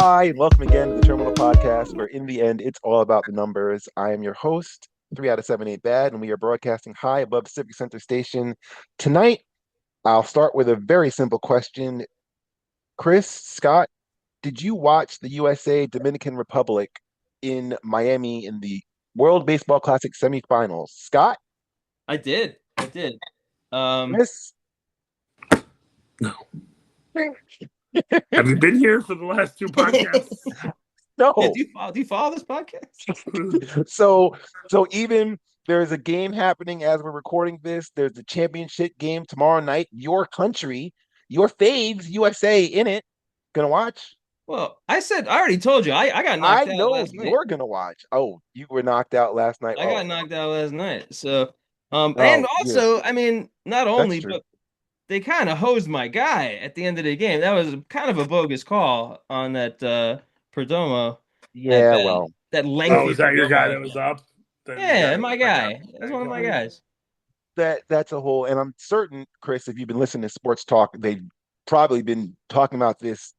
Hi, and welcome again to the Terminal Podcast, where in the end, it's all about the numbers. I am your host, 3 out of 7 ain't bad, and we are broadcasting high above Civic Center Station. Tonight, I'll start with a very simple question. Kris, Scott, did you watch the USA Dominican Republic in Miami in the World Baseball Classic semifinals? Scott, I did. I did. Um, Kris? No. Have you been here for the last two podcasts? yeah, No. do you follow this podcast? So even there's a game happening as we're recording this. There's a championship game tomorrow night. Your country, your faves, USA in it. Gonna watch? Well, I already told you, I got I knocked out know last night. you're gonna watch. Oh, you were knocked out last night. I got Oh, knocked out last night. So, and oh, yeah, also, I mean, not that's only, true. but they kind of hosed my guy at the end of the game. That was kind of a bogus call on that Perdomo at Yeah, bat. well, That Oh, lengthy is that your guy Perdomo that at was bat. up? The guy Yeah, that my struck out? guy. That's one of my guys. that's a whole, and I'm certain, Kris, if you've been listening to sports talk, they've probably been talking about this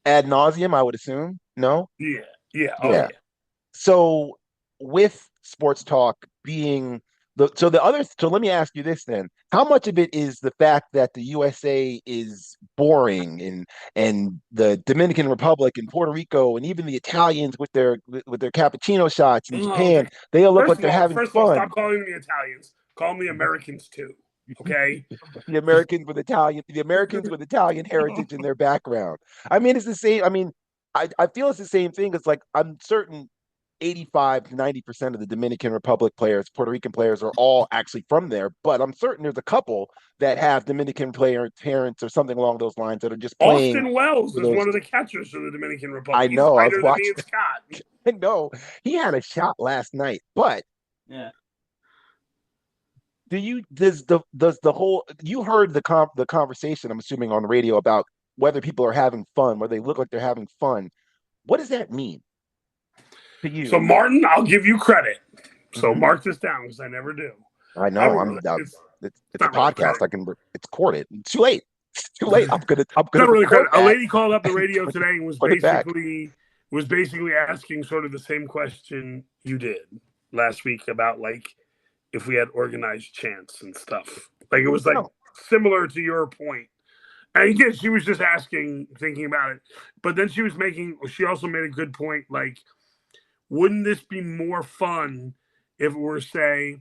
ad nauseum, I would assume. No? Yeah, yeah, oh Yeah. yeah. So with sports talk being so let me ask you this then. How much of it is the fact that the USA is boring and the Dominican Republic and Puerto Rico and even the Italians with their cappuccino shots in Oh, Japan, okay. they all look like they're having First of all, stop fun. calling them the Italians. Call them the Americans too. Okay. The Americans with Italian heritage in their background. I mean, it's the same. I mean, I feel it's the same thing. It's like I'm certain 85 to 90% of the Dominican Republic players, Puerto Rican players are all actually from there, but I'm certain there's a couple that have Dominican player parents or something along those lines that are just playing Austin Wells for is those. one of the catchers for the Dominican I Republic. He's know. I was whiter than me watching. and Scott. I know he had a shot last night, but Yeah. does the whole you heard the conversation, I'm assuming, on the radio about whether people are having fun, whether they look like they're having fun. What does that mean to So you? Martin, I'll give you credit. So Hmm. mark this down because I never do. I I know. don't really. It's a Not really podcast. credit. It's recorded. It's too late. It's too late. I'm It's gonna not really record credit. A that lady called up the and radio today and put it back. was basically asking sort of the same question you did last week about like if we had organized chants and stuff. Like it was like No. similar to your point. And again, she was just asking, thinking about it. But then she also made a good point. Like, wouldn't this be more fun if it were, say,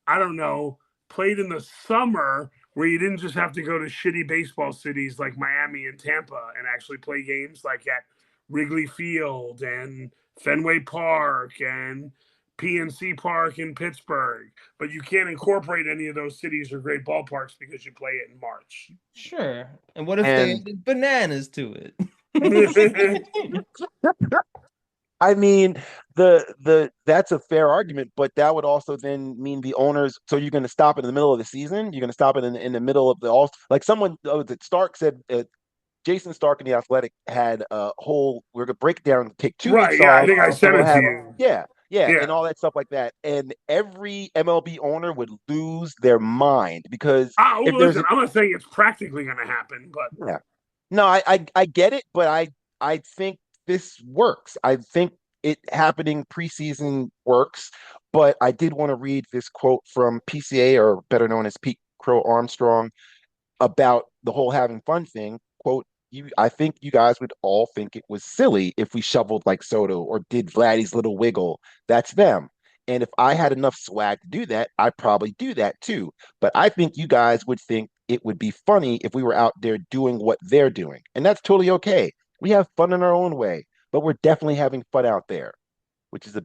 I don't know, played in the summer where you didn't just have to go to shitty baseball cities like Miami and Tampa and actually play games like at Wrigley Field and Fenway Park and PNC Park in Pittsburgh, but you can't incorporate any of those cities or great ballparks because you play it in March. Sure. And what if they And added bananas to Right. it? I mean, the that's a fair argument, but that would also then mean the owners. So you're going to stop it in the middle of the season. You're going to stop it in the middle of the all. Like someone, that Stark said, Jason Stark in the Athletic had a whole. We're going to break it down, take 2 weeks Yeah, I off, think I and sent we'll it to have you. yeah, Yeah. and all that stuff like that. And every MLB owner would lose their mind because if there's Listen, I'm not saying it's practically going to happen, but yeah. No, I get it, but I think this works. I think it happening preseason works, but I did want to read this quote from PCA, or better known as Pete Crow Armstrong, about the whole having fun thing. Quote, I think you guys would all think it was silly if we shoveled like Soto or did Vladdy's little wiggle. That's them. And if I had enough swag to do that, I'd probably do that too. But I think you guys would think it would be funny if we were out there doing what they're doing. And that's totally okay. We have fun in our own way, but we're definitely having fun out there, which is a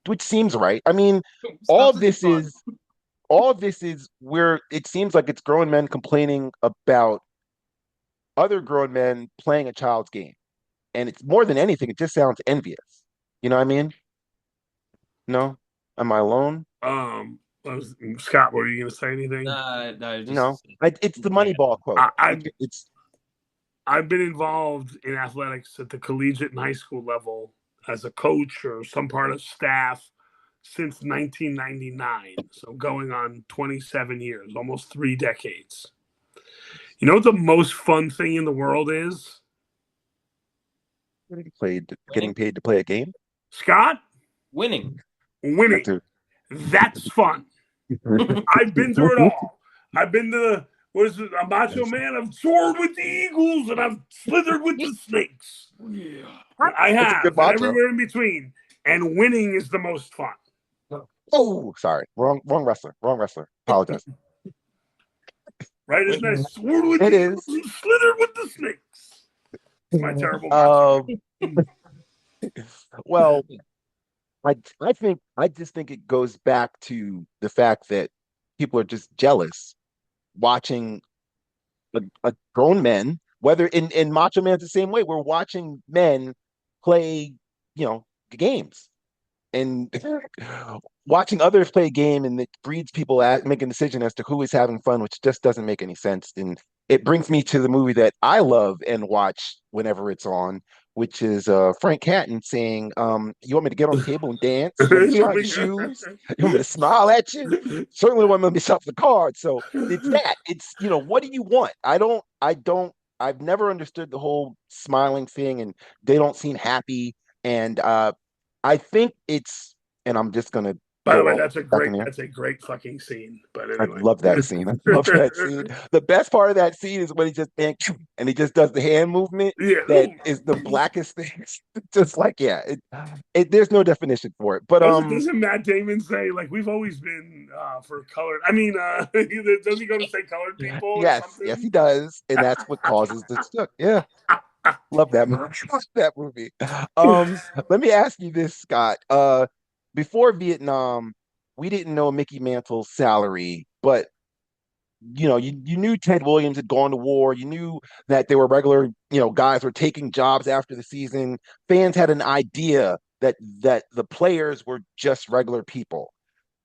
which seems right. I mean, all Stuff of is this fun. is all of this is where it seems like it's grown men complaining about other grown men playing a child's game. And it's more than anything, it just sounds envious. You know what I mean? No? Am I alone? Scott, were you going to say anything? No, No. just It's the yeah. Moneyball quote. I, I Like it's I've been involved in athletics at the collegiate and high school level as a coach or some part of staff since 1999. So going on 27 years, almost 3 decades. You know what the most fun thing in the world is? getting Winning. paid to play a game. Scott, Winning. winning. That's That's fun. I've been through it all. I've been to what is it, a macho man? I've soared with the eagles and I've slithered with the snakes. Yeah. I a good have, and motto. everywhere in between. And winning is the most fun. Oh, sorry, wrong wrestler, wrong wrestler. Apologize. Right? Isn't that soared with It the eagles is. and slithered with the snakes? It's my terrible macho. Um, well, I just think it goes back to the fact that people are just jealous watching a grown men, whether in Macho Man's the same way. We're watching men play, games and watching others play a game, and it breeds people at make a decision as to who is having fun, which just doesn't make any sense. And it brings me to the movie that I love and watch whenever it's on, which is Frank Hatton saying, "You want me to get on the table and dance? You want me to try your shoes? You want me to smile at you? Certainly want me to shuffle the cards." So it's that. It's what do you want? I've never understood the whole smiling thing, and they don't seem happy. And I think it's, and I'm just gonna By the go way, all back in there. that's a great fucking scene. But I anyway. love that scene. I love that scene. The best part of that scene is when he just and he just does the hand movement that Yeah. is the blackest thing. Just like there's no definition for it. But Doesn't Matt Damon say like we've always been for colored? I mean, does he go to say colored people or yes, he something? does, and that's what causes the stuck. Yeah, love that movie. Love that movie. Let me ask you this, Scott. Before Vietnam, we didn't know Mickey Mantle's salary, but you knew Ted Williams had gone to war. You knew that there were regular, guys were taking jobs after the season. Fans had an idea that the players were just regular people.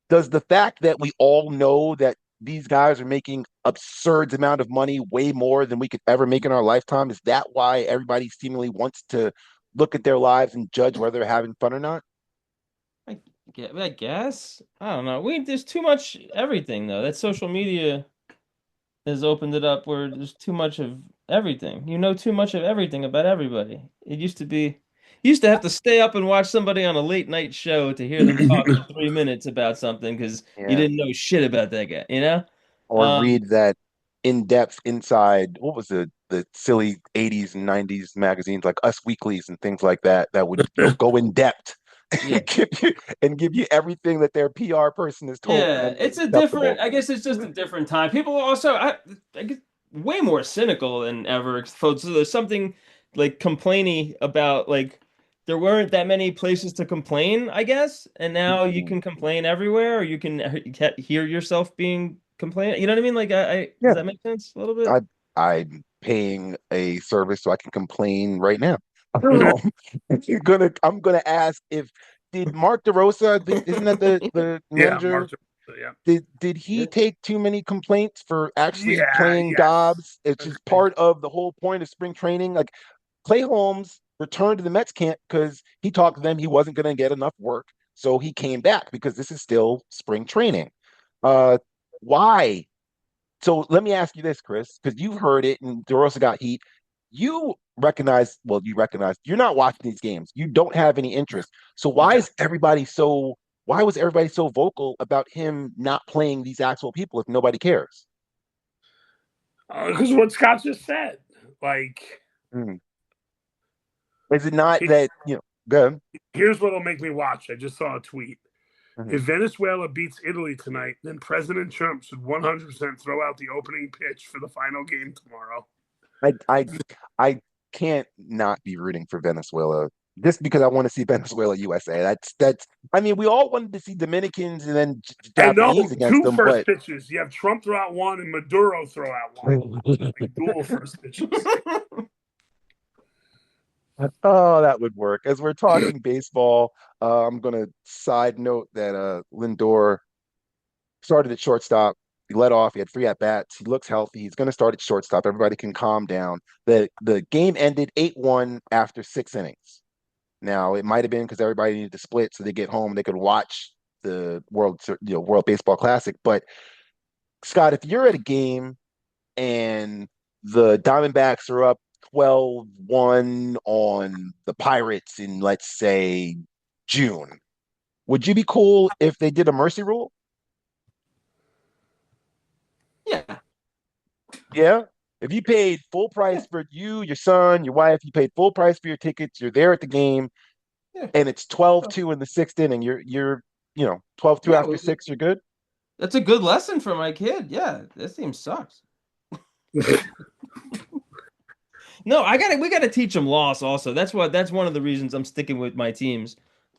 Does the fact that we all know that these guys are making absurd amount of money, way more than we could ever make in our lifetime, is that why everybody seemingly wants to look at their lives and judge whether they're having fun or not? I guess. I don't know. There's too much everything though. That social media has opened it up where there's too much of everything. You know too much of everything about everybody. It used to be you used to have to stay up and watch somebody on a late night show to hear them talk for 3 minutes about something because you Yeah. didn't know shit about that guy, you know? Or Um, read that in-depth inside what was the silly 80s and 90s magazines like Us Weeklies and things like that would go in depth yeah. and give you everything that their PR person has told Yeah, them is it's a different. acceptable. I guess it's just a different time. People are also, I get way more cynical than ever. So there's something like complaining about like there weren't that many places to complain, I guess, and now you can complain everywhere, or you can hear yourself being complained. You know what I mean? Like, does Yeah, that make sense a little bit? I'm paying a service so I can complain right now. I'm gonna ask if did Mark DeRosa, isn't that the Yeah, manager? Yeah, Did he take too many complaints for actually yeah, playing yes. Dobbs? It's just part of the whole point of spring training. Like Clay Holmes returned to the Mets camp because he talked to them he wasn't going to get enough work, so he came back because this is still spring training. Uh, why? So let me ask you this, Kris, because you've heard it and DeRosa got heat. You recognize you're not watching these games. You don't have any interest. So Yeah. why was everybody so vocal about him not playing these actual people if nobody cares? Because what Scott just said, like, Mm. Is it not that, good? here's what'll make me watch. I just saw a tweet. Mhm. If Venezuela beats Italy tonight, then President Trump should 100% throw out the opening pitch for the final game tomorrow. I I I can't not be rooting for Venezuela just because I want to see Venezuela USA. That's I mean, we all wanted to see Dominicans and then And no, Japanese against two them, first but pitches. You have Trump throw out one and Maduro throw out one. Like dual first pitches. oh, that would work. As we're talking baseball, I'm gonna side note that Lindor started at shortstop. He led off. He had three at bats. He looks healthy. He's going to start at shortstop. Everybody can calm down. The game ended 8-1 after 6 innings. Now it might have been because everybody needed to split so they get home. They could watch the World Baseball Classic. But Scott, if you're at a game and the Diamondbacks are up 12-1 on the Pirates in, let's say, June. Would you be cool if they did a mercy rule? Yeah. Yeah. If you paid full Yeah. price for you, your son, your wife, you paid full price for your tickets, you're there at the game, Yeah. and it's 12-2 in the sixth inning, you're 12-2 Yeah. after six, you're good. That's a good lesson for my kid. Yeah. This team sucks. No, we gotta teach them loss also. That's one of the reasons I'm sticking with my teams.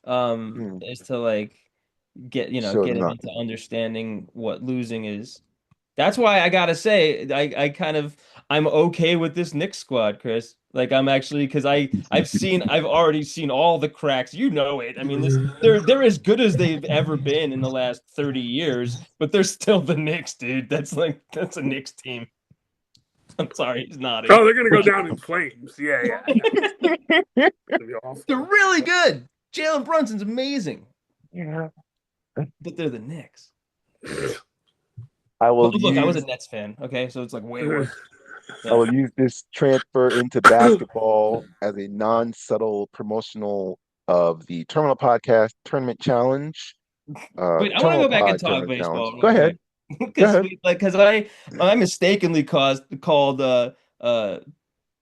Hmm. Is to like Show get them him not. into understanding what losing is. That's why I gotta say I'm okay with this Knicks squad, Chris. Like I'm actually because I've already seen all the cracks. You know it. I mean they're as good as they've ever been in the last 30 years, but they're still the Knicks, dude. That's a Knicks team. I'm sorry, he's nodding. Oh, they're gonna go down in flames. Yeah, yeah. I know. It'll be They're awful. really good. Jalen Brunson's amazing, Yeah. but they're the Knicks. I But will look, I was a use Nets fan, okay? So it's like way worse. I Yeah. will use this transfer into basketball as a non-subtle promotional of the Terminal Podcast Tournament Challenge. Wait, I want to Terminal go back and Pod talk Tournament Challenge. baseball Go real ahead. quick. Go Because ahead. I mistakenly called uh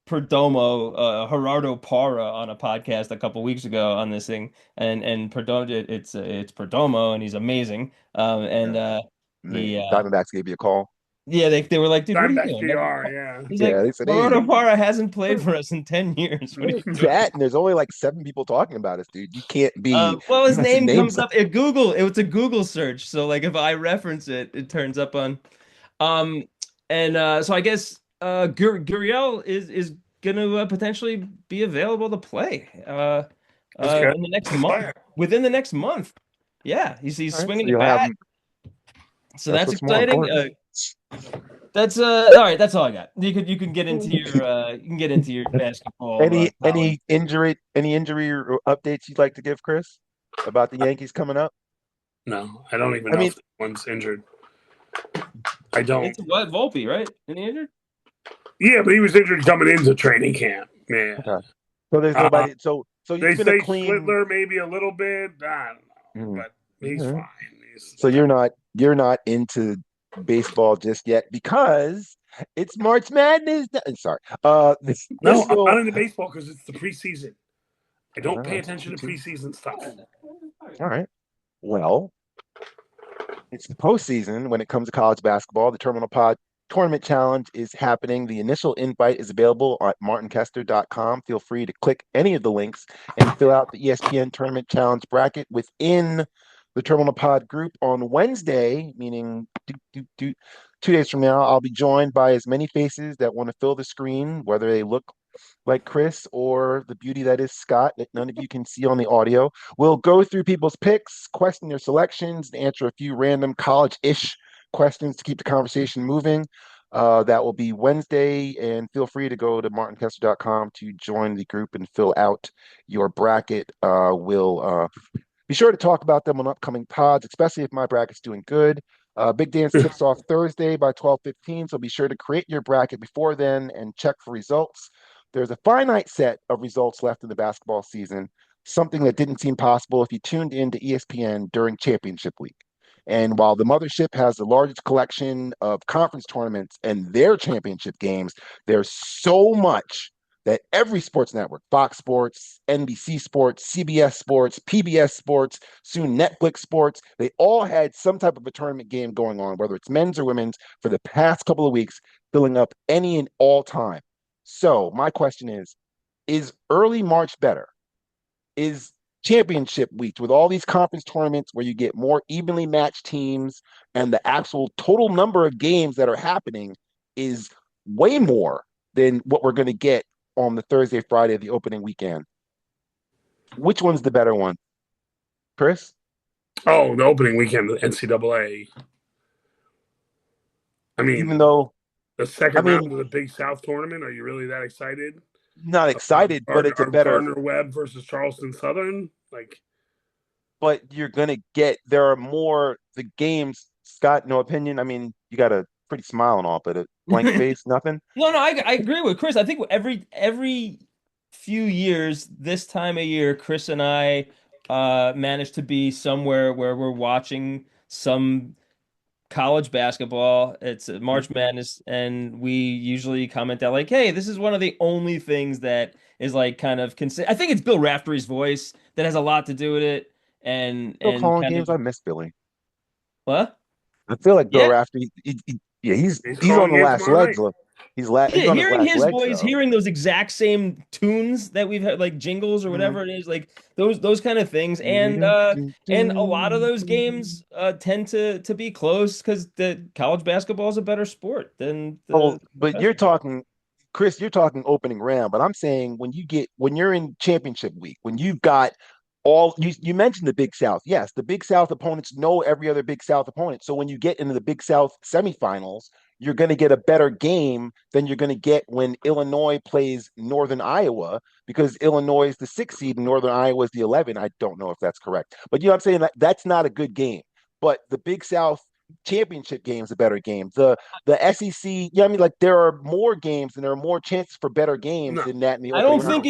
Perdomo Gerardo Parra on a podcast a couple weeks ago on this thing, and Perdomo it's Perdomo and he's amazing. And Yeah. And the he Diamondbacks gave you a call. Yeah, they were like, dude, what are you Diamondbacks doing? Like, DR, yeah. he's like, Yeah, they said, Gerardo hey, Parra hasn't played for us in 10 years. What are you doing? that, and there's only like seven people talking about us, dude. You can't be Well, his messing name names comes up. up at Google. It's a Google search. So like if I reference it, it turns up on um and so I guess Guriel is gonna potentially be available to play That's good. in the next month, within the next month. Yeah, he's All right, so swinging the you'll have bat. them. So That's that's what's more exciting. important. That's all right, that's all I got. You can get into your basketball knowledge. Any injury or updates you'd like to give, Chris, about the Yankees coming up? No, I don't even I know mean, if anyone's injured. I don't. It's what Volpe, right? Any injured? Yeah, but he was injured coming into training camp. Yeah. okay. So there's Uh, nobody. So it's they been a say clean. Schlittler maybe a little bit. I don't know, Mhm. but he's Mhm. fine. He's, So you're not into baseball just yet because it's March Madness. Sorry. This no, I'm will. not into baseball because it's the preseason. I All don't pay right. attention to preseason stuff. All right. Well, it's the postseason when it comes to college basketball. The Terminal Pod Tournament Challenge is happening. The initial invite is available at martinkester.com. Feel free to click any of the links and fill out the ESPN Tournament Challenge bracket within the Terminal Pod group on Wednesday, meaning 2 days from now. I'll be joined by as many faces that want to fill the screen, whether they look like Kris or the beauty that is Scott, that none of you can see on the audio. We'll go through people's picks, question their selections, and answer a few random college-ish questions to keep the conversation moving. That will be Wednesday, and feel free to go to martinkester.com to join the group and fill out your bracket. We'll be sure to talk about them on upcoming pods, especially if my bracket's doing good. Big Dance tips off Thursday by 12:15, so be sure to create your bracket before then and check for results. There's a finite set of results left in the basketball season, something that didn't seem possible if you tuned in to ESPN during championship week. And while the mothership has the largest collection of conference tournaments and their championship games, there's so much that every sports network, Fox Sports, NBC Sports, CBS Sports, PBS Sports, soon Netflix Sports, they all had some type of a tournament game going on, whether it's men's or women's, for the past couple of weeks, filling up any and all time. So my question is early March better? Is championship week with all these conference tournaments where you get more evenly matched teams and the actual total number of games that are happening is way more than what we're going to get on the Thursday, Friday of the opening weekend? Which one's the better one, Kris? Oh, the opening weekend of the NCAA. I Even mean, though, the I second round mean, of the Big South tournament. Are you really that excited not about excited, but it's a better, Gardner Webb versus Charleston Southern? Like, but you're going to get, there are more, the games, Scott, no opinion. I mean, you got to pretty smile and all, but a blank face, nothing. No, I agree with Chris. I think every few years, this time of year, Chris and I manage to be somewhere where we're watching some college basketball. It's March Mhm. Madness, and we usually comment that like, "Hey, this is one of the only things that is like kind of consider." I think it's Bill Raftery's voice that has a lot to do with it, Still and calling kind games. of I miss Billy. what? I feel like Bill Yeah, Rafter. Yeah, He's he's on calling the games last tomorrow legs. night. Though. He's yeah. on his Hearing last his legs voice, though. hearing those exact same tunes that we've had, like jingles or Mhm. whatever it is, like those kind of things, and a lot of those games tend to be close because the college basketball is a better sport than Oh, the but you're professional. talking, Chris, you're talking opening round, but I'm saying when you're in championship week, when you've got you mentioned the Big South. Yes, the Big South opponents know every other Big South opponent. So when you get into the Big South semifinals, you're going to get a better game than you're going to get when Illinois plays Northern Iowa because Illinois is the 6th seed and Northern Iowa is the 11. I don't know if that's correct. But you know what I'm saying? That's not a good game. But the Big South championship game is a better game. The SEC, yeah, I mean, like there are more games and there are more chances for better games No, than that in the I opening don't no. think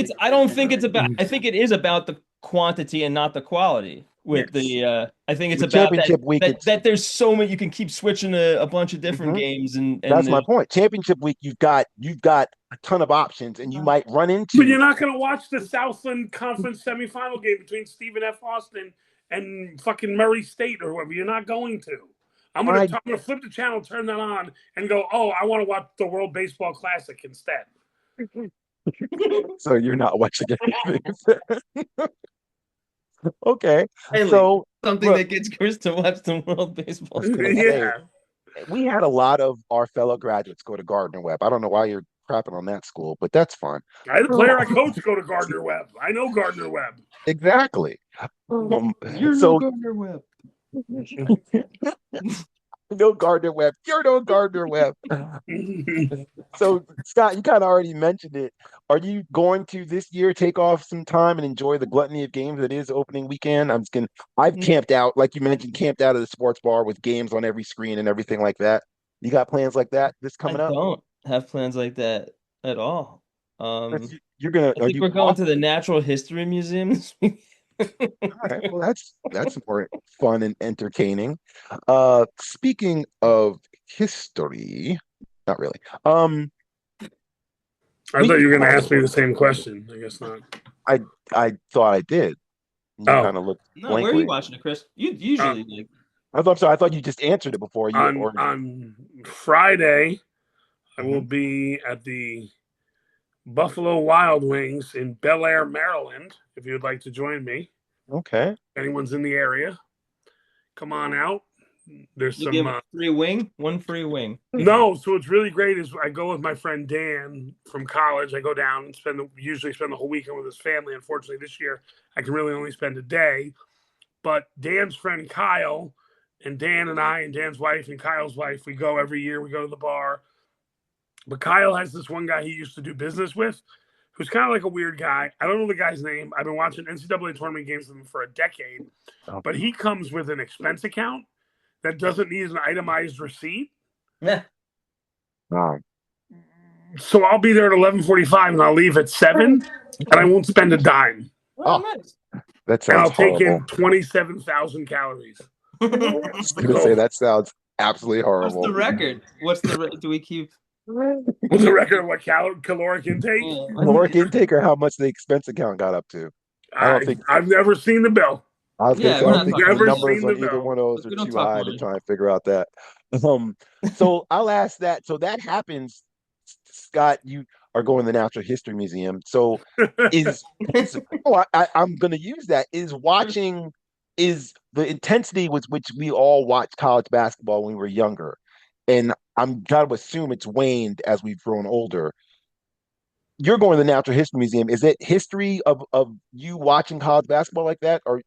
round. it's about I think it is about the quantity and not the quality with Yes. the I think it's With about championship week, it's there's so many you can keep switching a bunch of different mhm, games and that's my there's point. Championship week, you've got a ton of options, and you might run But into you're not going to watch the Southland Conference semifinal game between Stephen F. Austin and fucking Murray State or whoever. You're not going to. I I'm gonna flip the channel, turn that on, and go. Oh, I want to watch the World Baseball Classic instead. so you're not watching anything. Okay. finally So something look, that gets Chris to watch the World I Baseball was gonna Classic. say Yeah, we had a lot of our fellow graduates go to Gardner Webb. I don't know why you're crapping on that school, but that's fun. I had a player I coach go to Gardner Webb. I know Gardner Webb. Exactly. Um, You're no so Gardner Webb. no Gardner Webb. You're no Gardner Webb. So Scott, you kind of already mentioned it. Are you going to this year take off some time and enjoy the gluttony of games that is opening weekend? I've camped out, like you mentioned, camped out at the sports bar with games on every screen and everything like that. You got plans like that this I coming up? don't have plans like that at all. Chris, Um, I are think you we're going off? to the Natural History Museum this week. All right, well that's more fun and entertaining. Speaking of history, not really. I thought Speaking you of were going to college, ask me the same question. I guess not. I I thought I did. You Oh, kind of looked No, where are you blankly. watching it, Chris? You uh, usually like I'm sorry. I thought you just answered it before you on or Friday, I will Mhm. be at the Buffalo Wild Wings in Bel Air, Maryland. If you'd like to join me, Okay. if anyone's in the area, come on out. There's you some give free wing, one free wing. no. So what's really great is I go with my friend Dan from college. I go down and usually spend the whole weekend with his family. Unfortunately, this year I can really only spend a day. But Dan's friend Kyle and Dan and I and Dan's wife and Kyle's wife, we go every year. We go to the bar. But Kyle has this one guy he used to do business with who's kind of like a weird guy. I don't know the guy's name. I've been watching NCAA tournament games with him for a decade, Oh, but he comes with an expense account that doesn't need an itemized receipt. Yeah. wow. So I'll be there at 11:45 and I'll leave at 7 and I won't spend a dime. Oh, Oh, nice. that And sounds I'll take in horrible. 27,000 calories. I was gonna say So that sounds absolutely What's the horrible. record? Do we keep? what's the record of what caloric intake? Caloric intake or how much the expense account got up to. I don't think I've never seen the bill. I was gonna Yeah, say I we're don't not think talking the money Never here. numbers seen the on either bill. one of those are We don't too talk high to money. try and figure out that. Um, so I'll ask that. So that happens, Scott. You are going to the Natural History Museum. So is I'm going to use that. Is the intensity with which we all watched college basketball when we were younger, and I'm got to assume it's waned as we've grown older. You're going to the Natural History Museum. Is it history of you watching college basketball like that, or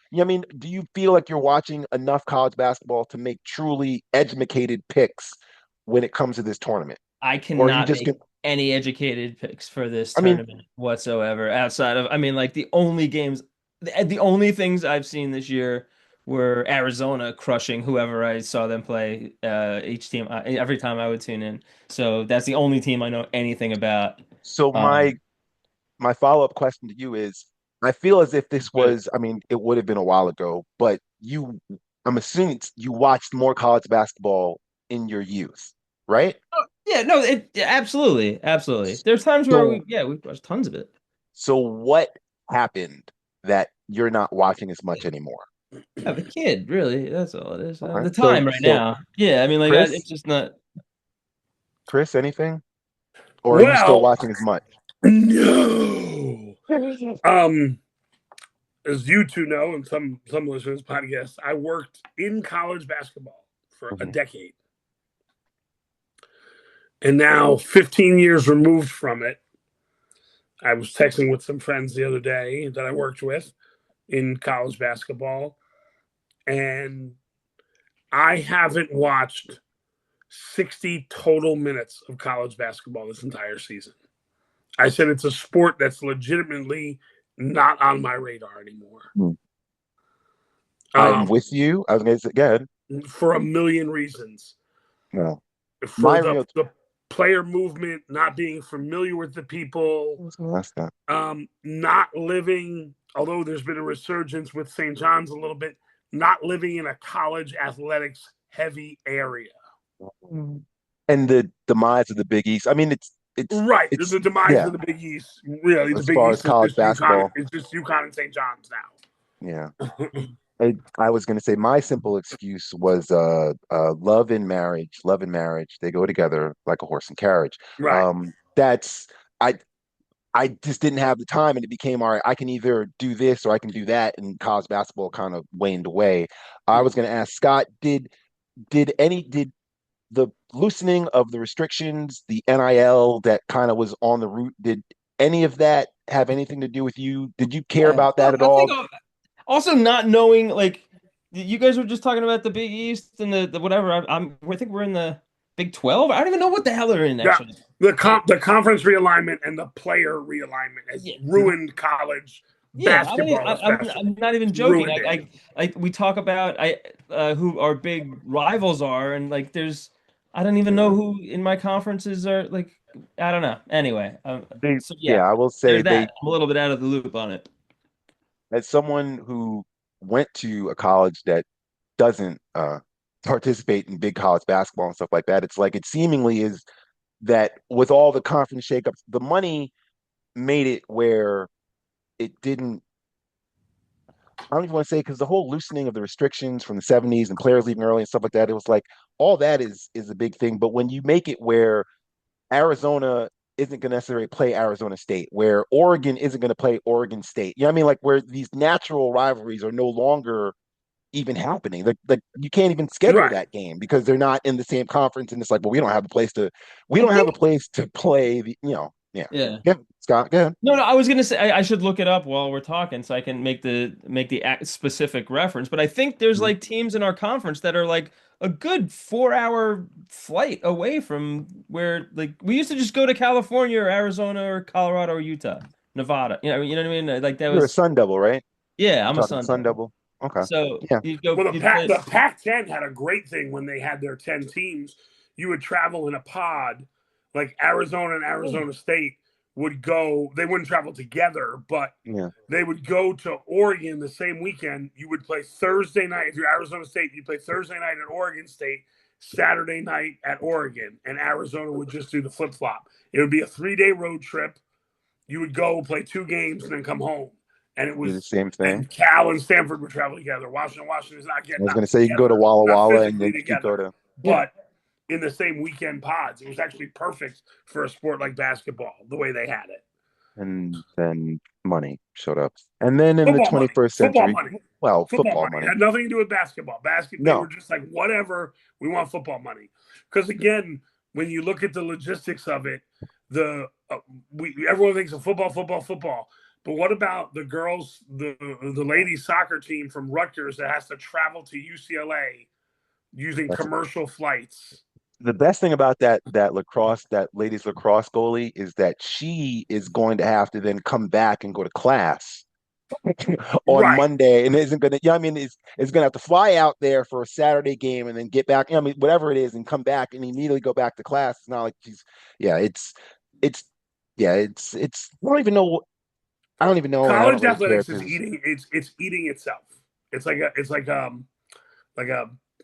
you know, I mean, do you feel like you're watching enough college basketball to make truly educated picks when it comes to this tournament, I or are you cannot just make gonna? any educated picks for this I mean, tournament whatsoever outside of, I mean, like the only games, the only things I've seen this year were Arizona crushing whoever I saw them play each team every time I would tune in. So that's the only team I know anything about. So Um, my follow-up question to you is, I feel as if this but was, I mean, it would have been a while ago, but I'm assuming you watched more college basketball in your youth, right? yeah, no, yeah, absolutely, absolutely. There's times where So we watched tons of it. so what happened that you're not watching as much anymore? I have a kid, really. That's all it is. All right. The time right now. Yeah, I mean, like, Chris, it's just not. Chris, anything? Or are you still Well, watching as much? no. Um, as you two know, and some listeners podcast, I worked in college basketball for a Mhm. decade, and now 15 years removed from it. I was texting with some friends the other day that I worked with in college basketball, and I haven't watched 60 total minutes of college basketball this entire season. I said it's a sport that's legitimately not on my radar anymore. Hmm. I'm Um, with you. I was going to say, go ahead. for a million reasons. No, For my the real. the player movement, not being familiar with the people, That's that. not living. Although there's been a resurgence with St. John's a little bit, not living in a college athletics heavy area. And the demise of the Big East. I mean, Right, it's the demise yeah. of the Big East. Really, the As Big far as East is college just UConn. basketball, It's just UConn and St. John's yeah. now. I was going to say my simple excuse was love and marriage. Love and marriage, they go together like a horse and carriage. Right. That's I I just didn't have the time, and it became all right. I can either do this or I can do that, and college basketball kind of waned away. I was going to ask Scott, did the loosening of the restrictions, the NIL that kind of was on the route, did any of that have anything to do with you? Did you care Yeah, about that no, at I think all? also not knowing like you guys were just talking about the Big East and the whatever. I think we're in the Big 12. I don't even know what the hell they're in Yeah. actually. The conference realignment and the player realignment has Yeah, ruined college yeah. I don't even, basketball, I'm especially. not even joking. Ruined it. We talk about who our big rivals are, and like there's I don't even know Yeah. who in my conferences are like. I don't know. Anyway, so Yeah, yeah, I will say there's that. I'm a little bit out of the loop on it. as someone who went to a college that doesn't participate in big college basketball and stuff like that, it's like it seemingly is that with all the conference shakeups, the money made it where it didn't. I don't even want to say because the whole loosening of the restrictions from the 70s and players leaving early and stuff like that, it was like all that is a big thing. But when you make it where Arizona isn't going to necessarily play Arizona State, where Oregon isn't going to play Oregon State, you know what I mean? Like where these natural rivalries are no longer even happening. Like you can't even schedule Right. that game because they're not in the same conference, and it's like, well, we I don't have a think place to play yeah. yeah. Yeah, Scott, go ahead. No, no, I was gonna say I should look it up while we're talking so I can make the specific reference. But I think there's Mhm. like teams in our conference that are like a good 4 hour flight away from where like we used to just go to California or Arizona or Colorado or Utah, Nevada. You know what I mean? Like that You're a was Sun Devil, right? yeah, You're I'm a talking Sun Sun Devil. Devil. Okay. So Yeah. Well, you'd play The Pac-10 had a great thing when they had their 10 teams. You would travel in a pod, like Arizona and Arizona State would go. They wouldn't travel together, but Yeah. they would go to Oregon the same weekend. You would play Thursday night. If you're Arizona State, you play Thursday night at Oregon State, Saturday night at Oregon, and Arizona would just do the flip flop. It would be a 3-day road trip. You would go play 2 games and then come home. And it Do the was, same thing. and Cal and Stanford would travel together. Washington is I was not gonna say you can go to together, Walla not Walla and physically then you could go together, to yeah. but in the same weekend pods. It was actually perfect for a sport like basketball, the way they had it. And then money showed up. And then in the Football money, 21st football century, money, well, football football money. It money. had nothing to do with basketball. They were No. just like, whatever, we want football money. Because again, when you look at the logistics of it, the everyone thinks of football, football, football. But what about the girls, the ladies soccer team from Rutgers that has to travel to UCLA using That's commercial flights? the best thing about that ladies lacrosse goalie is that she is going to have to then come back and go to class on Right. Monday and isn't gonna, I mean, is gonna have to fly out there for a Saturday game and then get back, I mean, whatever it is, and come back and immediately go back to class. It's not like yeah, it's it's I don't even know, and I don't College really care athletics is because eating. It's eating itself. It's like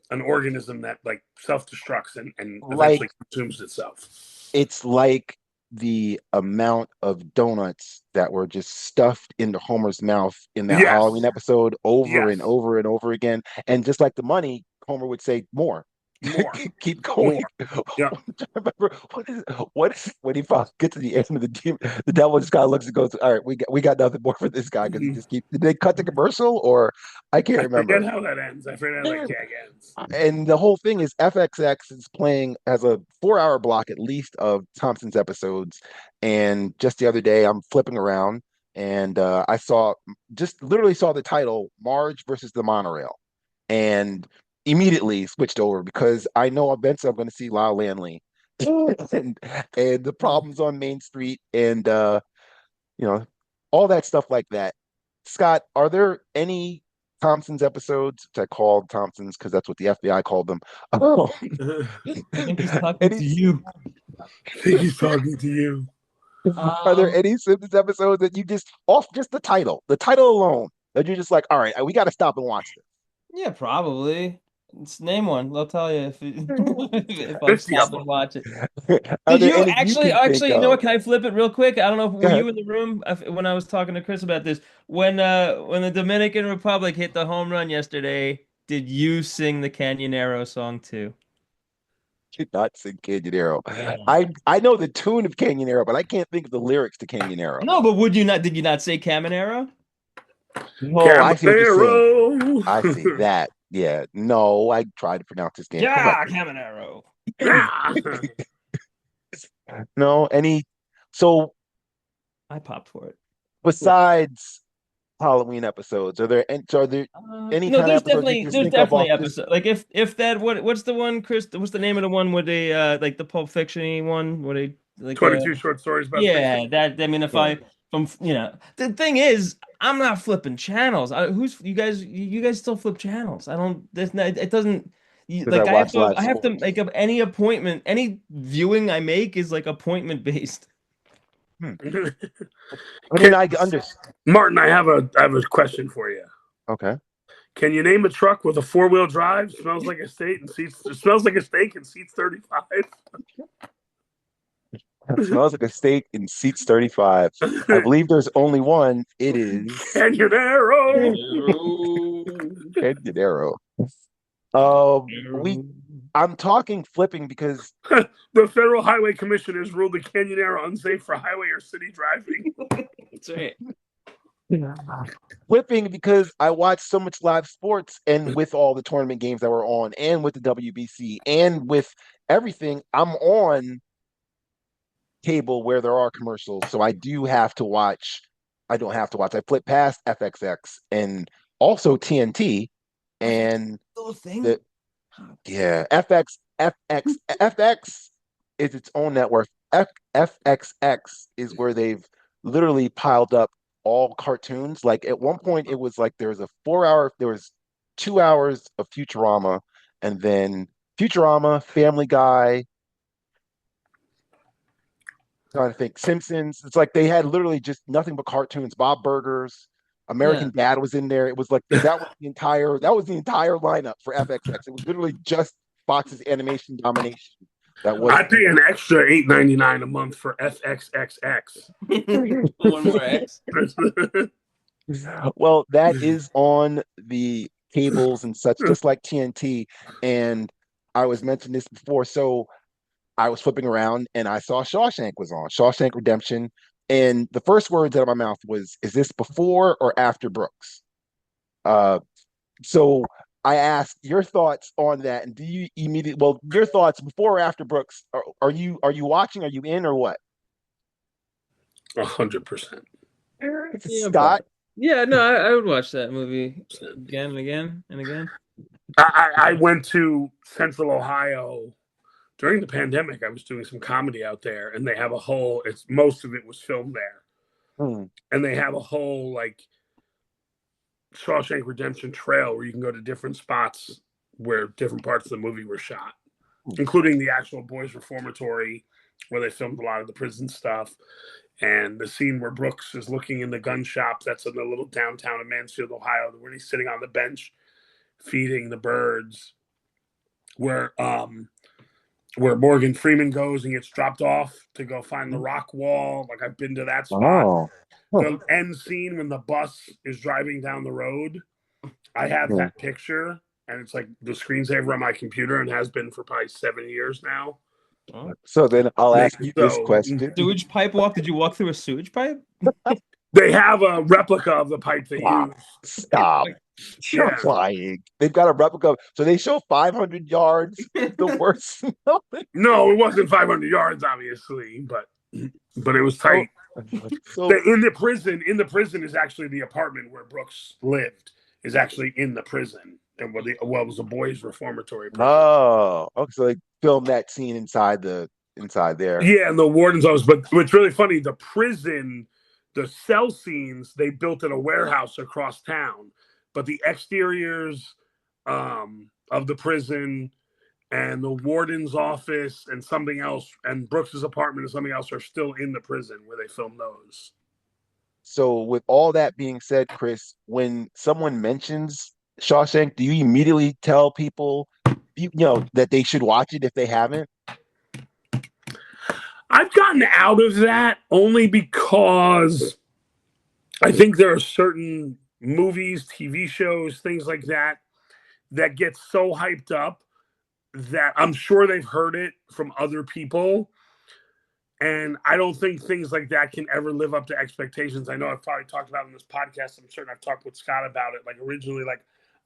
an organism that like self destructs and like eventually consumes itself. it's like the amount of donuts that were just stuffed into Homer's mouth in that Halloween Yes. episode over and Yes. over and over again. And just like the money, Homer would say, more. More. Keep going. More. Yeah. I remember what is when he finally gets to the end of the team, the devil just kind of looks and goes, all right, we got nothing more for this guy because he Mhm. just keep did they cut the commercial or I can't I forget remember. how that ends. I forget how that gag ends. And the whole thing is FXX is playing as a 4 hour block at least of Thompsons episodes. And just the other day, I'm flipping around and I saw just literally saw the title Marge versus the Monorail, and immediately switched over because I know eventually I'm going to see Lyle Lanley and the problems on Main Street and you know all that stuff like that. Scott, are there any Thompsons episodes, which I called Thompsons because that's what the FBI called them? Oh, I think he's talking any, to you. I think he's talking to you. are there Um, any Simpsons episodes that you just off just the title alone, that you're just like, all right, we got to stop and watch yeah, probably. Name one. I'll tell you if I'll 50 of stop and them. watch it. this? Are Did there you any you actually? can think Actually, you know of? what? Can I flip it real quick? I don't know if Go were ahead. you in the room when I was talking to Kris about this. When the Dominican Republic hit the home run yesterday, did you sing the Canyonero song too? Did not sing Canyonero. Yeah. I know the tune of Canyonero, but I can't think of the lyrics to Canyonero. No, but would you not? Did you not say Caminero? Oh, I see what you're saying. Camarero. I see that. Yeah. No, I tried to pronounce this game Yeah, correctly. Caminero. Yeah. No, any. So I popped for it. besides Halloween episodes, are there any No, kind of episodes you just there's think of off definitely just episode. Like if that what's the one, Chris? What's the name of the one where they like the Pulp Fiction one where they like 22 short stories about yeah, Springsteen. that I mean if yeah, I from the thing is I'm not flipping channels. Who's you guys still flip channels. I don't there's not it doesn't because I watch live I have to sports. make up any appointment, any viewing I make is like appointment based. Hmm. Can, I mean, I understand. Martin, I have a question for you. Okay. Can you name a truck with a 4-wheel drive? Smells like a steak and seats. It smells like a steak and seats 35. Smells like a steak in seats 35. I believe there's only one. It is Canyonero. Canyonero. We I'm talking flipping because The Federal Highway Commission has ruled the Canyonero unsafe for highway or city driving. That's right. flipping because I watch so much live sports, and with all the tournament games that were on and with the WBC and with everything, I'm on cable where there are commercials. So I do have to watch. I don't have to watch. I flip past FXX and also TNT and Still a thing? the yeah, FX is its own network. FXX is where they've literally piled up all cartoons. Like at one point, it was like there was 2 hours of Futurama, and then Futurama, Family Guy, trying to think, Simpsons. It's like they had literally just nothing but cartoons. Bob Burgers, Yeah. American Dad was in there. It was like that was the entire lineup for FXX. It was literally just Fox's animation domination. That was I pay an extra $8.99 a month for FXXX. One more X. well, that is on the cables and such, just like TNT. And I was mentioning this before. So I was flipping around and I saw Shawshank was on, Shawshank Redemption. And the first words out of my mouth was, is this before or after Brooks? Uh, so I asked your thoughts on that. And do you immediately, well, your thoughts before or after Brooks? Are you watching? Are you in or what? 100%. Yeah, Scott? yeah, no, I would watch that movie again and again and again. I went to Central Ohio during the pandemic. I was doing some comedy out there, and they have a whole. It's most of it was filmed there, Hmm. and they have a whole like Shawshank Redemption trail where you can go to different spots where different parts of the movie were shot, including the actual boys' reformatory where they filmed a lot of the prison stuff, and the scene where Brooks is looking in the gun shop that's in the little downtown of Mansfield, Ohio, where he's sitting on the bench feeding the birds, where Morgan Freeman goes and gets dropped off to go find the rock wall. Like, I've been to that spot. Oh. The end scene when the bus is driving down the road, I have that picture, and it's like the screensaver on my computer and has been for probably 7 years now. So then I'll ask you this question. Sewage pipe walk? Did you walk through a sewage pipe? They have a replica of the pipe they use. Stop. You're lying. They've got a replica. So they show 500 yards. The worst. No, it wasn't 500 yards, obviously, but it was tight. So, in the prison is actually the apartment where Brooks lived. Is actually in the prison, and it was a boys' reformatory prison. Oh, okay. So they filmed that scene inside there. Yeah, and the warden's office. But what's really funny, the prison, the cell scenes, they built in a warehouse across town, but the exteriors of the prison and the warden's office and something else, and Brooks's apartment and something else are still in the prison where they filmed those. So with all that being said, Kris, when someone mentions Shawshank, do you immediately tell people, that they should watch it if they haven't? I've gotten out of that only because I think there are certain movies, TV shows, things like that get so hyped up that I'm sure they've heard it from other people. And I don't think things like that can ever live up to expectations. I know I've probably talked about it in this podcast. I'm certain I've talked with Scott about it. Like, originally,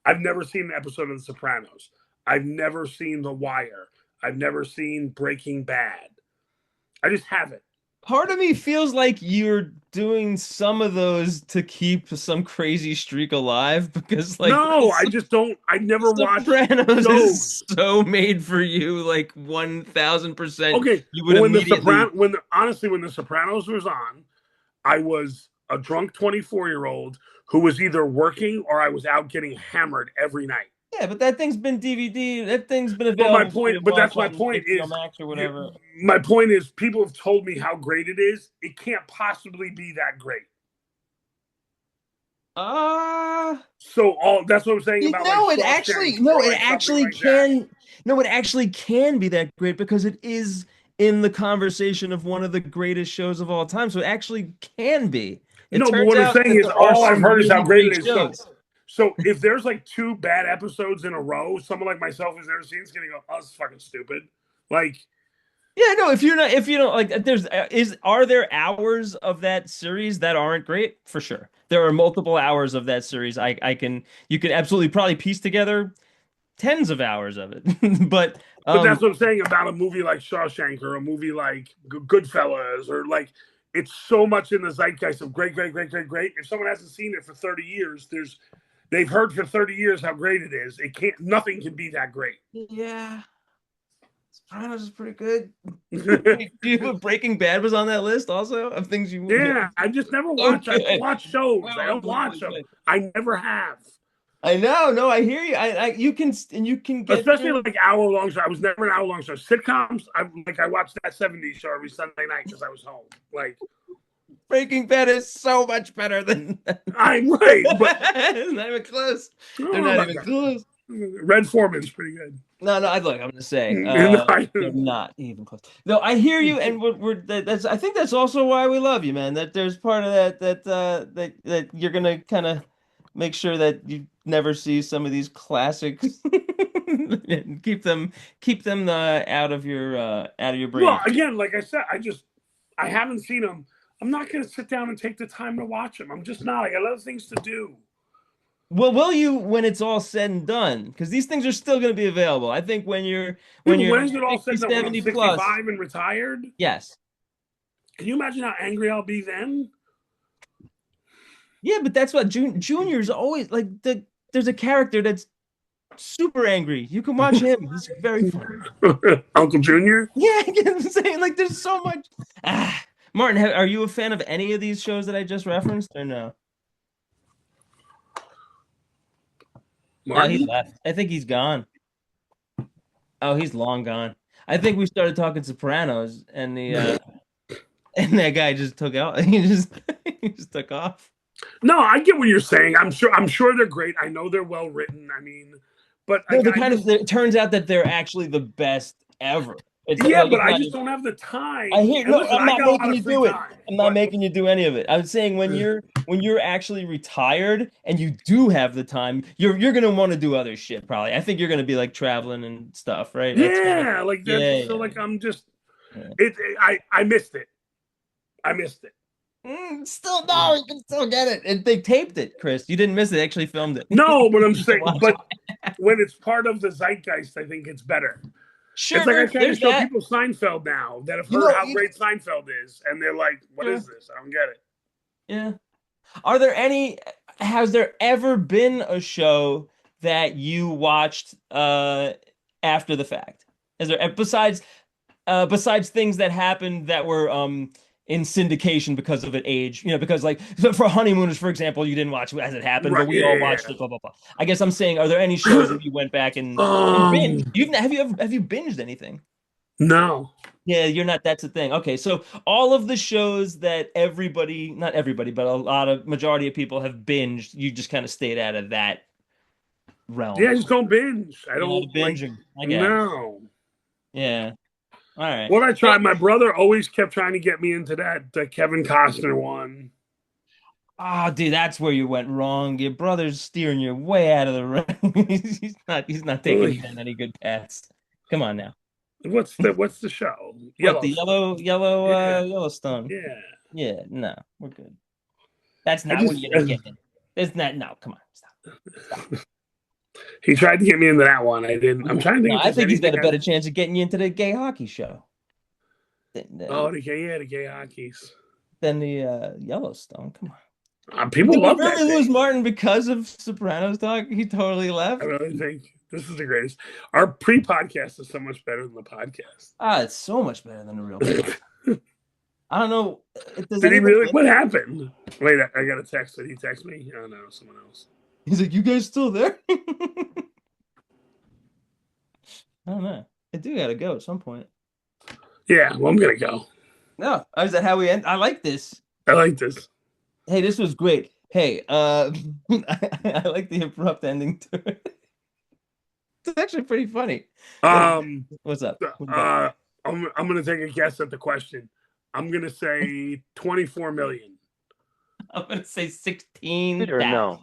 I've never seen an episode of The Sopranos. I've never seen The Wire. I've never seen Breaking Bad. I just haven't. Part of me feels like you're doing some of those to keep some crazy streak alive because, like, no, I just don't. I never watched Sopranos is so made for you, like 1,000%. Okay, you would when immediately. Honestly, when The Sopranos was on, I was a drunk 24-year-old who was either working or I was out getting hammered every night. Yeah, but that thing's been DVD. That thing's been available. That's my point. Is Max or whatever. My point is, people have told me how great it is. It can't possibly be that great. So that's what I'm saying about. It actually can. No, it actually can be that great because it is in the conversation of one of the greatest shows of all time. So it actually can be. But what I'm saying is, all I've heard is how great it is. So if there's like 2 bad episodes in a row, someone like myself who's never seen it's gonna go, "Oh, this is fucking stupid." Like, yeah, no. If you don't like, are there hours of that series that aren't great? For sure, there are multiple hours of that series. You can absolutely probably piece together tens of hours of it. but that's what I'm saying about a movie like Shawshank or a movie like Goodfellas, or like, it's so much in the zeitgeist of great. If someone hasn't seen it for 30 years, they've heard for 30 years how great it is. Nothing can be that great. Yeah. Sopranos is pretty good. Breaking Bad was on that list also of things you. Yeah, I just never watch. I watch shows. I don't watch them. I never have. I know. No, I hear you. You can get, especially like hour-long shows. I was never an hour-long show. Sitcoms. I watched that '70s show every Sunday night because I was home. Like, Breaking Bad is so much better than. I'm right, but it's not even close. They're not even close. Red Foreman's pretty good. No, look, I'm gonna say they're not even close. No, I hear you, and I think that's also why we love you, man. That there's part of that you're gonna kind of make sure that you never see some of these classics and keep them out of your brain. Well, again, like I said, I haven't seen them. I'm not gonna sit down and take the time to watch them. I'm just not. I got other things to do. Well, will you when it's all said and done? Because these things are still going to be available. I think when you're when is it all said and done? 70 65 plus and retired? Yes. Can you imagine how angry I'll be then? Yeah, but that's what Junior's always like. There's a character that's super angry. You can watch him. He's very funny. Uncle Junior? Yeah, I'm saying, like, there's so much. Martin, are you a fan of any of these shows that I just referenced or no? Oh, he Martin? left. I think he's gone. Oh, he's long gone. I think we started talking Sopranos, and the and that guy just took out. He just took off. No, I get what you're saying. I'm sure they're great. I know they're well written. I mean, but No, like the I kind just of it turns out that they're actually the best ever. yeah, but It's I not. just don't have the I time. hear And no, listen, I'm I not got a lot making of you free do it. time, I'm not but making you do any of it. I'm saying when you're actually retired and you do have the time, you're gonna want to do other shit probably. I think you're gonna be like traveling and stuff, right? That's kind of yeah, like yeah, that's so yeah, like I'm just yeah. I missed it. I missed it. Still no, you can still get it. And they taped it, Chris. You didn't miss it. They actually filmed it. No, but I'm You can saying, watch but it. when it's part of the zeitgeist, I think it's better. It's Sure, like I try to there's show that. people Seinfeld now that have You heard know, how great Seinfeld is, and they're like, "What sure. is this? I don't get it." Yeah. Are there any, has there ever been a show that you watched after the fact? Is there besides things that happened that were in syndication because of an age, because like so for Honeymooners, for example, you didn't watch it as it happened, but Right? we all Yeah. watched it, blah blah blah. I guess I'm saying, are there any shows that you went back and binged? Um. Have you binged anything? No. Yeah, you're not. That's the thing. Okay, so all of the shows that everybody, not everybody, but a lot of majority of people have binged, you just kind of stayed out of that Yeah, realm. I just don't binge. I You know, don't the like. binging. I get it. No. Yeah. All right. What I Well, tried, my brother always kept trying to get me into that the Kevin Costner one. oh, dude, that's where you went wrong. Your brother's steering you way out of the right. He's not taking you down any good paths. Come on now. What's the show? What, the Yellowstone. Yeah, Yellowstone? yeah. Yeah, no, we're good. That's I not what just you're gonna get in. It's not. No, come on, stop. Stop. he tried to get me into that one. I didn't. I'm trying to think No, if I there's think he's got anything a better chance of getting you into the gay hockey show than the gay hockeys. the Yellowstone. Come on. People Did we love really that lose thing. Martin because of Sopranos talk? He totally I left. really think this is the greatest. Our pre-podcast is so much better than the podcast. Ah, it's so much better than the real podcast. I don't know. Does Did he anybody really? listen? What happened? Wait, I got a text. Did he text me? Oh no, someone else. He's like, you guys still there? I don't know. I do gotta go at some point. Yeah, well, I'm gonna go. No, is that how we end? I like this. I like this. Hey, this was great. Hey, I like the abrupt ending to it. It's actually pretty funny. Um, What's up? uh, I'm gonna take a guess at the question. I'm gonna say 24 million. I'm gonna say Or 16,000. no?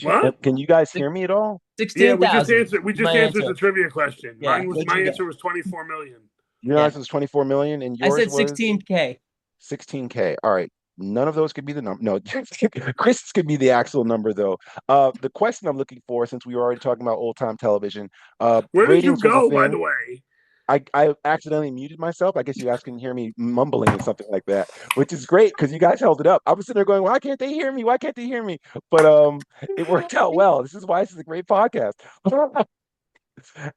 What? Can you guys hear me at all? Yeah, we just 16,000 answered. We is just my answered answer. the trivia question. Yeah. What'd My you get? answer was 24 million. Your Yeah. answer was 24 million, and I yours said was 16K. 16K. All right. None of those could be the number. No, Chris could be the actual number though. The question I'm looking for, since we were already talking about old time television, Where did you ratings was a go, by the thing. way? I accidentally muted myself. I guess you guys can hear me mumbling or something like that, which is great because you guys held it up. I was sitting there going, "Why can't they hear me? Why can't they hear me?" But it worked out well. This is why this is a great podcast.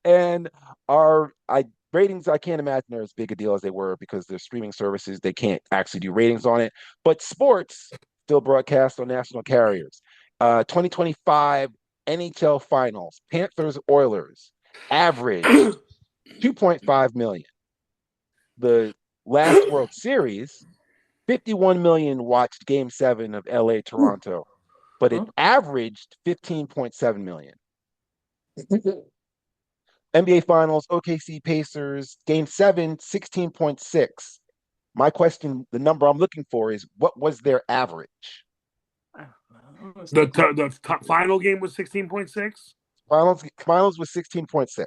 And our I ratings, I can't imagine they're as big a deal as they were because they're streaming services. They can't actually do ratings on it. But sports still broadcast on national carriers. 2025 NHL Finals, Panthers Oilers, average 2.5 million. The last World Series, 51 million watched Game 7 of LA Toronto, but it Huh? averaged 15.7 million. NBA Finals, OKC Pacers, Game 7, 16.6. My question, the number I'm looking for is what was their average? The final game was 16.6. Finals was 16.6.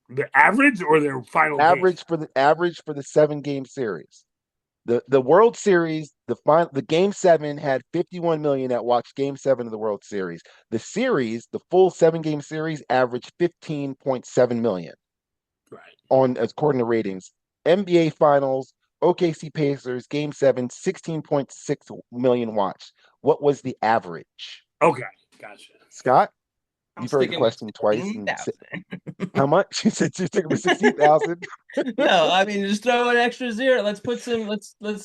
The average or their final game? Average for the 7 game series. The World Series, the Game 7 had 51 million that watched Game 7 of the World Series. The series, the full 7 game series, averaged 15.7 million. Right. On according to ratings. NBA Finals, OKC Pacers, Game 7, 16.6 million watched. What was the average? Okay, gotcha. Scott, I'm you've heard the sticking with question twice. 16,000. How much? You said you're sticking with 16,000. No, I mean just throw an extra zero. Let's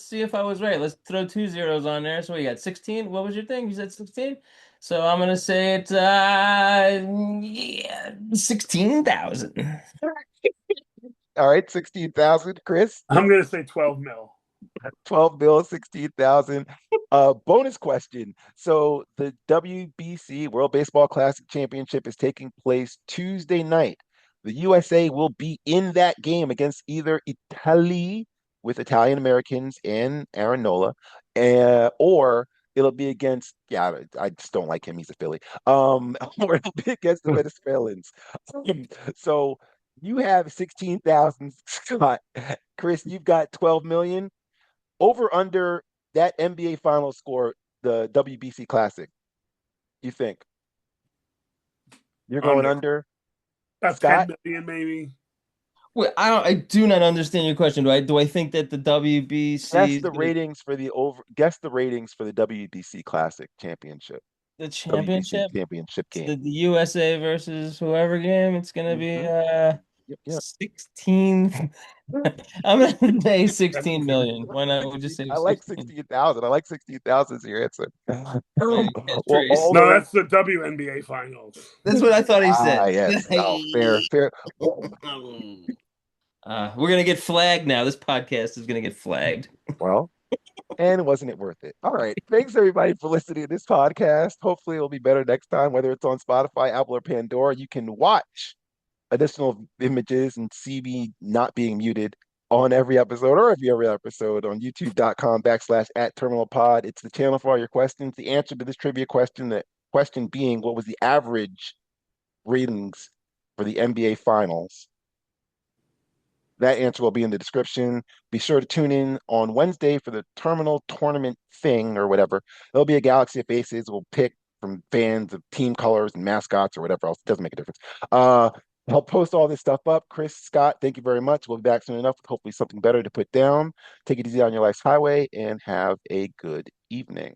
see if I was right. Let's throw 2 zeros on there. So we got 16. What was your thing? You said 16? So I'm gonna say it's yeah, 16,000. All right, 16,000. Chris, I'm gonna say 12 mil. 12 mil, 16,000. Bonus question. So the WBC World Baseball Classic Championship is taking place Tuesday night. The USA will be in that game against either Italy with Italian Americans and Aaron Nola, or it'll be against, yeah, I just don't like him. He's a Philly. Or it'll be against the Venezuelans. So you have 16,000, Scott. Chris, you've got 12 million. Over under that NBA final score, the WBC Classic, you think? You're going Under. under? About Scott? 10 million, maybe. Wait, I do not understand your question. Do I think that the WBC Guess is the gonna ratings for guess the ratings for the WBC Classic Championship. the WBC championship? championship It's game. the USA versus whoever game. It's gonna be Hmm. Yep, yep. 16. I'm gonna say 16 17. million. Why not? We'll just 16, say I like 16. 16,000. I like 16,000 as your answer. Man, Well, catchphrase. all No, those. that's the WNBA finals. That's what I thought he Ah, said. yes. Oh, fair, fair. We're gonna get flagged now. This podcast is gonna get flagged. Well, and wasn't it worth it? All right. Thanks everybody for listening to this podcast. Hopefully it'll be better next time, whether it's on Spotify, Apple, or Pandora. You can watch additional images and see me not being muted on every episode or every episode on youtube.com/at terminal pod. It's the channel for all your questions. The answer to this trivia question, the question being, what was the average ratings for the NBA finals? That answer will be in the description. Be sure to tune in on Wednesday for the terminal tournament thing or whatever. There'll be a galaxy of faces. We'll pick from fans of team colors and mascots or whatever else. It doesn't make a difference. I'll post all this stuff up. Chris, Scott, thank you very much. We'll be back soon enough with hopefully something better to put down. Take it easy on your life's highway and have a good evening.